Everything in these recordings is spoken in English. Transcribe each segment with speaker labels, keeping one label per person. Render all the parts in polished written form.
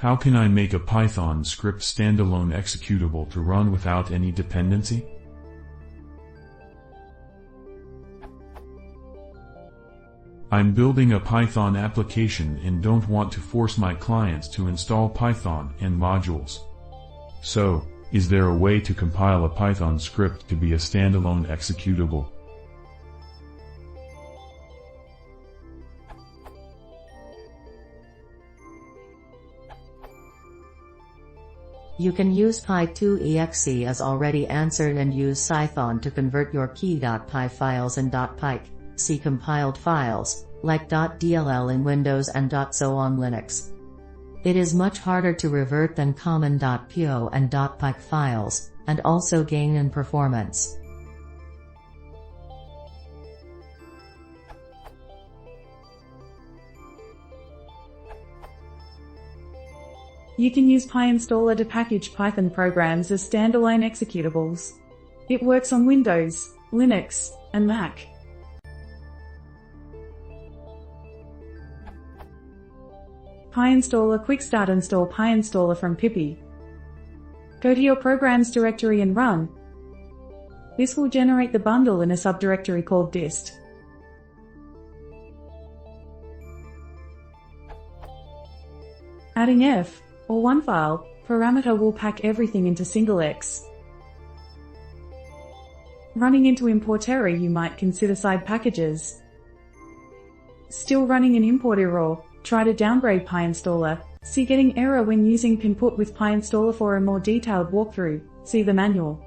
Speaker 1: How can I make a Python script standalone executable to run without any dependency? I'm building a Python application and don't want to force my clients to install Python and modules. So, is there a way to compile a Python script to be a standalone executable?
Speaker 2: You can use py2.exe as already answered and use Python to convert your key.py files and .py.c compiled files, like .dll in Windows and .so on Linux. It is much harder to revert than common .po and .py files, and also gain in performance.
Speaker 3: You can use PyInstaller to package Python programs as standalone executables. It works on Windows, Linux, and Mac. PyInstaller Quick Start. Install PyInstaller from pip. Go to your Programs directory and run. This will generate the bundle in a subdirectory called dist. Adding f, or one file, parameter will pack everything into single x. Running into import error, you might consider side packages. Still running an import error, try to downgrade PyInstaller. See getting error when using pinput with PyInstaller. For a more detailed walkthrough, see the manual.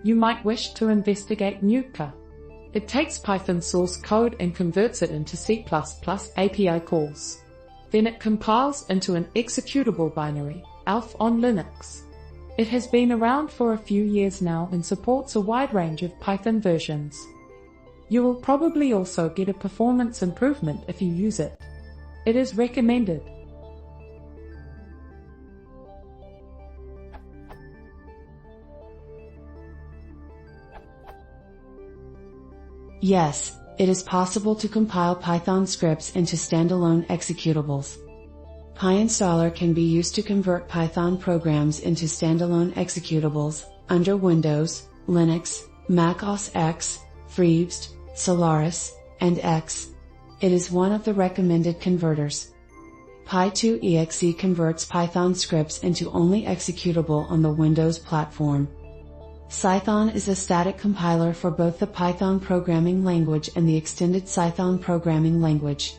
Speaker 4: You might wish to investigate Nuka. It takes Python source code and converts it into C++ API calls. Then it compiles into an executable binary, ELF on Linux. It has been around for a few years now and supports a wide range of Python versions. You will probably also get a performance improvement if you use it. It is recommended.
Speaker 5: Yes, it is possible to compile Python scripts into standalone executables. PyInstaller can be used to convert Python programs into standalone executables under Windows, Linux, Mac OS X, FreeBSD, Solaris, and X. It is one of the recommended converters. py2.exe converts Python scripts into only executable on the Windows platform. Python is a static compiler for both the Python programming language and the extended Python programming language.